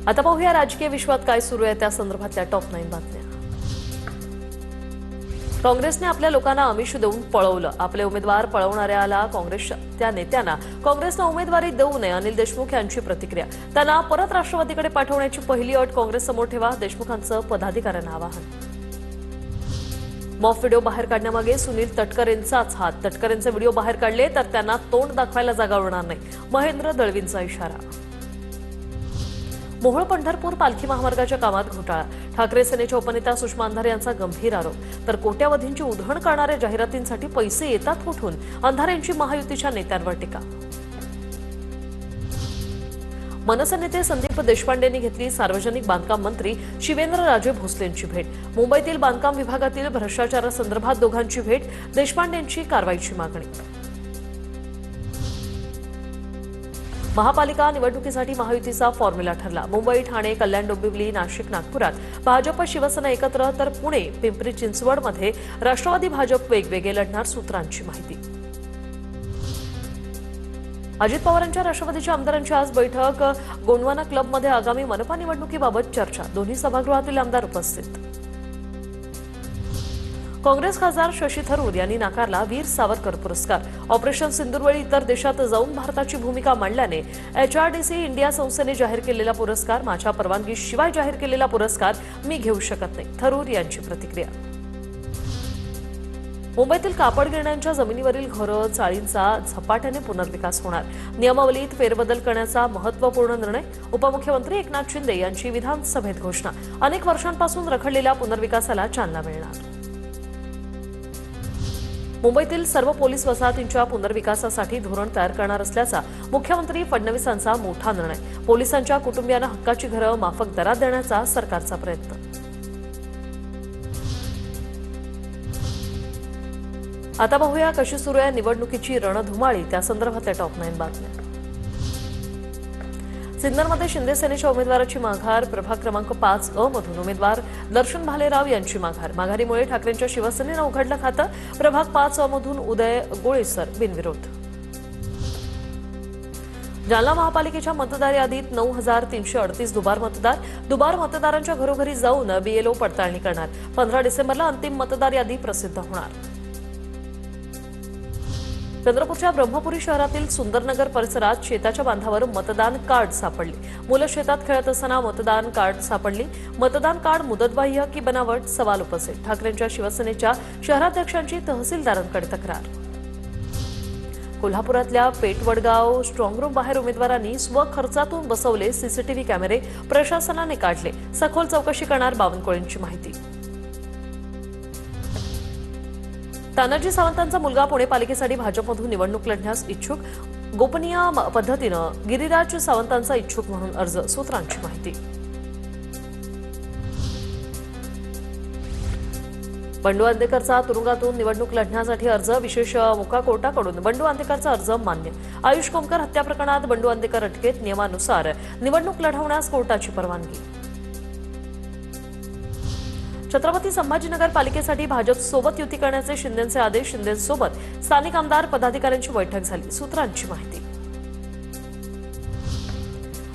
आता पाहूया राजकीय विश्वात काय सुरू आहे त्या संदर्भातल्या टॉप 9 बातम्या। काँग्रेसने आपल्या लोकांना आमिष देऊन पळवलं। आपले उमेदवार पळवणाऱ्याला काँग्रेसच्या नेत्यांना काँग्रेसने उमेदवारी देऊ नये, अनिल देशमुख यांची प्रतिक्रिया। त्यांना परत राष्ट्रवादीकडे पाठवण्याची पहिली अट काँग्रेससमोर ठेवा, देशमुखांचं पदाधिकाऱ्यांना आवाहन। मॉफ व्हिडिओ बाहेर काढण्यामागे सुनील तटकरेंचाच हात। तटकरेंचे व्हिडिओ बाहेर काढले तर त्यांना तोंड दाखवायला जागा उरणार नाही, महेंद्र दळवींचा इशारा। मोहोळ पंढरपूर पालखी महामार्गाच्या कामात घोटाळा। ठाकरे सेनेच्या उपनेत्या सुषमा अंधारे यांचा गंभीर आरोप। तर कोट्यावधींची उधळण करणाऱ्या जाहिरातींसाठी पैसे येतात कुठून, अंधारे यांची महायुतीच्या नेत्यांवर टीका। मनसे नेते संदीप देशपांडेंनी घेतली सार्वजनिक बांधकाम मंत्री शिवेंद्रराजे भोसलेंची भेट। मुंबईतील बांधकाम विभागातील भ्रष्टाचारासंदर्भात दोघांची भेट, देशपांडेंची कारवाईची मागणी। महापालिका निवडणुकीसाठी महायुतीचा फॉर्म्युला ठरला। मुंबई, ठाणे, कल्याण, डोंबिवली, नाशिक, नागपुरात भाजप शिवसेना एकत्र, तर पुणे, पिंपरी चिंचवडमध्ये राष्ट्रवादी भाजप वेगवेगळे लढणार, सूत्रांची माहिती। अजित पवारांच्या राष्ट्रवादीच्या आमदारांची आज बैठक। गोंडवाना क्लबमध्ये आगामी मनपा निवडणुकीबाबत चर्चा। दोन्ही सभागृहातील आमदार उपस्थित। काँग्रेस खासदार शशी थरूर यांनी नाकारला वीर सावरकर पुरस्कार। ऑपरेशन सिंदूरवेळी इतर देशात जाऊन भारताची भूमिका मांडल्याने HRDC इंडिया संस्थेने जाहीर केलेला पुरस्कार, माझ्या परवानगीशिवाय जाहीर केलेला पुरस्कार मी घेऊ शकत नाही, थरूर यांची प्रतिक्रिया। मुंबईतील कापड गिरण्यांच्या जमिनीवरील घरं, चाळींचा झपाट्याने पुनर्विकास होणार। नियमावलीत फेरबदल करण्याचा महत्त्वपूर्ण निर्णय। उपमुख्यमंत्री एकनाथ शिंदे यांची विधानसभेत घोषणा। अनेक वर्षांपासून रखडलेल्या पुनर्विकासाला चालना मिळणार। मुंबईतील सर्व पोलीस वसाहतींच्या पुनर्विकासासाठी धोरण तयार करणार असल्याचा मुख्यमंत्री फडणवीसांचा मोठा निर्णय। पोलिसांच्या कुटुंबियांना हक्काची घरं माफक दरात देण्याचा सरकारचा प्रयत्न। आता पाहूया कशी सुरू आहे निवडणुकीची रणधुमाळी, त्या संदर्भातल्या टॉप 9 बातम्या। सिन्नरमध्ये शिंदे सेनेच्या उमेदवाराची माघार। प्रभाग क्रमांक 5A मधून उमेदवार दर्शन भालेराव यांची माघार। माघारीमुळे ठाकरेंच्या शिवसेनेनं उघडलं खातं। प्रभाग 5A मधून उदय गोळेसर बिनविरोध। जालना महापालिकेच्या मतदार यादीत 9,338 दुबार मतदार। दुबार मतदारांच्या घरोघरी जाऊन BLO पडताळणी करणार। 15 डिसेंबरला अंतिम मतदार यादी प्रसिद्ध होणार। चंद्रपूरच्या ब्रह्मपुरी शहरातील सुंदरनगर परिसरात शेताच्या बांधावर मतदान कार्ड सापडली। मुलं शेतात खेळत असताना मतदान कार्ड सापडली। मतदान कार्ड मुदतबाह्य की बनावट, सवाल उपस्थित। ठाकरेंच्या शिवसेनेच्या शहराध्यक्षांची तहसीलदारांकडे तक्रार। कोल्हापुरातल्या पेठवडगाव स्ट्रॉंगरूम बाहेर उमेदवारांनी स्वखर्चातून बसवले CCTV कॅमेरे, प्रशासनाने काढले। सखोल चौकशी करणार, बावनकुळेंची माहिती। तानाजी सावंतांचा मुलगा पुणे पालिकेसाठी भाजपमधून निवडणूक लढण्यास इच्छुक। गोपनीय पद्धतीनं गिरिराज सावंतांचा इच्छुक म्हणून अर्ज, सूत्रांची माहिती। बंडू आंदेकरचा तुरुंगातून निवडणूक लढण्यासाठी अर्ज, विशेष मोका कोर्टाकडून बंडू आंदेकरचा अर्ज मान्य। आयुष कोमकर हत्या प्रकरणात बंडू आंदेकर अटकेत, नियमानुसार निवडणूक लढवण्यास कोर्टाची परवानगी। छत्रपती संभाजीनगर पालिकेसाठी भाजपसोबत युती करण्याचे शिंदेंचे आदेश। शिंदेंसोबत स्थानिक आमदार पदाधिकाऱ्यांची बैठक झाली, सूत्रांची माहिती।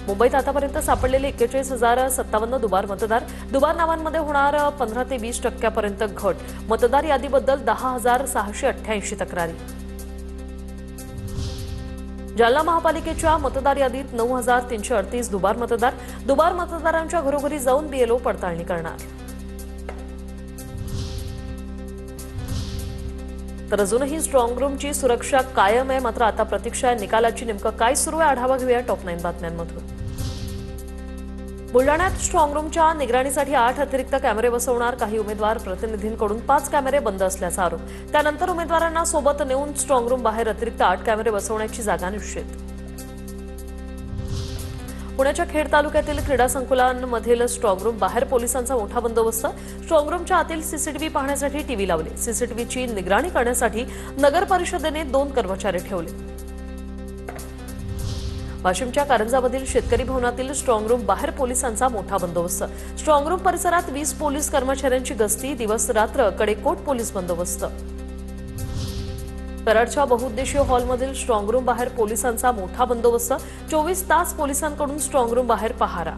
मुंबईत आतापर्यंत सापडलेले 41,057 दुबार मतदार। दुबार नावांमध्ये होणार 15 ते 20% घट। मतदार यादीबद्दल 10,688 तक्रारी। जालना महापालिकेच्या मतदार यादीत 9,338 दुबार मतदार। दुबार मतदारांच्या घरोघरी जाऊन BLO पडताळणी करणार। तर अजूनही स्ट्रॉंग रूमची सुरक्षा कायम आहे, मात्र आता प्रतीक्षा आहे निकालाची। नेमकं काय सुरू आहे आढावा घेऊया टॉप 9 बातम्यांमधून। बुलढाण्यात स्ट्रॉंग रूमच्या निगराणीसाठी 8 अतिरिक्त कॅमेरे बसवणार। काही उमेदवार प्रतिनिधींकडून 5 कॅमेरे बंद असल्याचा आरोप। त्यानंतर उमेदवारांना सोबत नेऊन स्ट्रॉंग रूम बाहेर अतिरिक्त 8 कॅमेरे बसवण्याची जागा निश्चित। पुण्याच्या खेड तालुक्यातील क्रीडा संकुलांमधील स्ट्रॉंग रूम बाहेर पोलिसांचा मोठा बंदोबस्त। स्ट्रॉंग रूमच्या आतील CCTV पाहण्यासाठी टीव्ही लावले। CCTVची निगराणी करण्यासाठी नगर परिषदेने 2 कर्मचारी ठेवले। वाशिमच्या कारंजामधील शेतकरी भवनातील स्ट्रॉंग रूम बाहेर पोलिसांचा मोठा बंदोबस्त। स्ट्रॉंग रूम परिसरात 20 पोलीस कर्मचाऱ्यांची गस्ती। दिवस रात्र कडेकोट पोलीस बंदोबस्त। कराडच्या बहुउद्देशीय हॉलमधील स्ट्रॉंग रूम बाहेर पोलिसांचा मोठा बंदोबस्त। 24 तास पोलिसांकडून स्ट्रॉंग रूम बाहेर पहारा।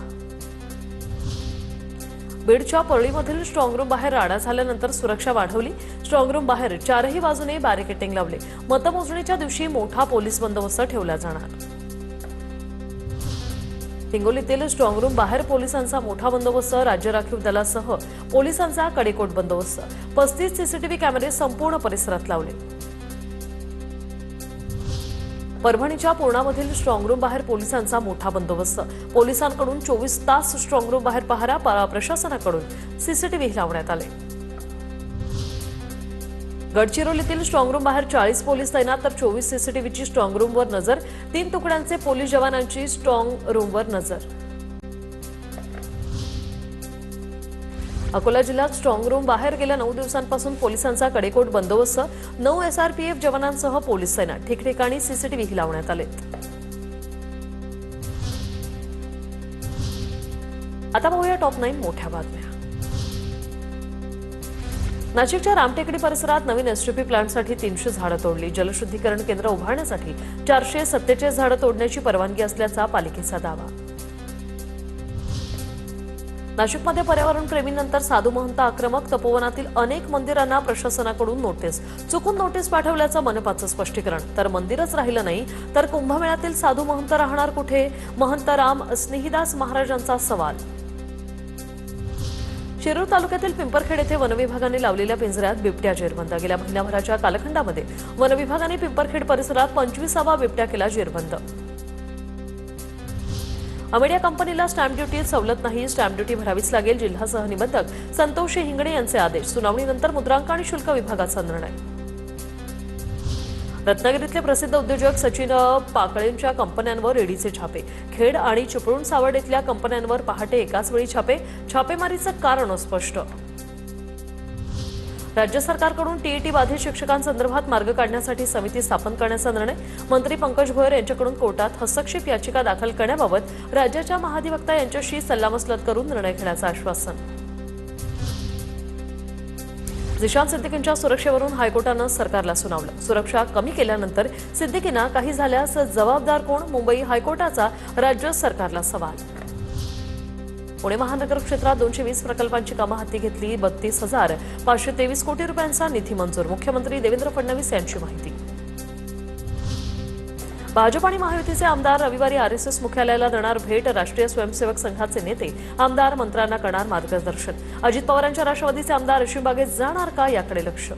बीडच्या परळीमधील स्ट्रॉंगरूम बाहेर राडा झाल्यानंतर सुरक्षा वाढवली। स्ट्रॉंगरूम बाहेर चारही बाजूने बॅरिकेडिंग लावले। मतमोजणीच्या दिवशी मोठा पोलीस बंदोबस्त ठेवला जाणार। हिंगोलीतील स्ट्रॉंगरूम बाहेर पोलिसांचा मोठा बंदोबस्त, राज्य राखीव दलासह पोलिसांचा कडेकोट बंदोबस्त। 35 सीसीटीव्ही कॅमेरे संपूर्ण परिसरात लावले। परभणीच्या पूर्णामधील स्ट्रॉंगरूम बाहेर पोलिसांचा मोठा बंदोबस्त, पोलिसांकडून 24 तास स्ट्रॉंगरूम बाहेर पहारा, प्रशासनाकडून सीसीटीव्ही लावण्यात आले। गडचिरोलीतील स्ट्रॉंगरूम बाहेर 40 पोलीस तैनात, तर 24 सीसीटीव्हीची स्ट्रॉंगरूमवर नजर। 3 तुकड्यांचे पोलीस जवानांची स्ट्रॉंगरूमवर नजर। अकोला जिल्ह्यात स्ट्रॉंगरूम बाहेर गेल्या 9 दिवसांपासून पोलिसांचा कडेकोट बंदोबस्त, 9 SRPF जवानांसह पोलीस तैनात, ठिकठिकाणी सीसीटीव्ही लावण्यात आलेत। आता पाहूया टॉप 9 मोठ्या बातम्या। नाशिकच्या रामटेकडी परिसरात नवीन एसटीपी प्लांटसाठी 300 झाडं तोडली। जलशुद्धीकरण केंद्र उभारण्यासाठी 447 झाडं तोडण्याची परवानगी असल्याचा पालिकेचा दावा। नाशिकमध्ये पर्यावरण प्रेमींनंतर साधू महंत आक्रमक, तपोवनातील अनेक मंदिरांना प्रशासनाकडून नोटीस, चुकून नोटीस पाठवल्याचं मनपाचं स्पष्टीकरण। तर मंदिरच राहिलं नाही तर कुंभमेळ्यातील साधू महंत राहणार कुठे? महंत राम स्नेहीदास महाराजांचा सवाल। शिरूर तालुक्यातील पिंपरखेड येथे वनविभागाने लावलेल्या पिंजऱ्यात बिबट्या जेरबंद। गेल्या महिन्याभराच्या कालखंडामध्ये वनविभागाने पिंपरखेड परिसरात 25वा बिबट्या केला जेरबंद। अमेडिया कंपनीला स्टॅम्प ड्युटी सवलत नाही, स्टॅम्प ड्युटी भरावीच लागेल। जिल्हा सहनिबंधक संतोष हिंगणे यांचे आदेश। सुनावणीनंतर मुद्रांक आणि शुल्क विभागाचा निर्णय। रत्नागिरीतले प्रसिद्ध उद्योजक सचिन पाकळेंच्या कंपन्यांवर ईडीचे छापे। खेड आणि चिपळूण सावड इथल्या कंपन्यांवर पहाटे एकाच वेळी छापे। छापेमारीचं कारण अस्पष्ट। राज्य सरकारकडून टीईटी बाधित शिक्षकांसंदर्भात मार्ग काढण्यासाठी समिती स्थापन करण्याचा निर्णय। मंत्री पंकज भोयर यांच्याकडून कोर्टात हस्तक्षेप याचिका दाखल करण्याबाबत राज्याच्या महाधिवक्ता यांच्याशी सल्लामसलत करून निर्णय घेण्याचं आश्वासन। झिशान सिद्दीकींच्या सुरक्षेवरून हायकोर्टानं सरकारला सुनावलं। सुरक्षा कमी केल्यानंतर सिद्दीकींना काही झाल्यास जबाबदार कोण? मुंबई हायकोर्टाचा राज्य सरकारला सवाल। पुणे महानगर क्षेत्रात 220 प्रकल्पांची कामं हाती घेतली। 32,523 कोटी रुपयांचा निधी मंजूर। मुख्यमंत्री देवेंद्र फडणवीस यांची माहिती। भाजप आणि महायुतीचे आमदार रविवारी आरएसएस मुख्यालयाला देणार भेट। राष्ट्रीय स्वयंसेवक संघाचे नेते आमदार मंत्र्यांना करणार मार्गदर्शन। अजित पवारांच्या राष्ट्रवादीचे आमदार अशीम बागेत जाणार का याकडे लक्ष।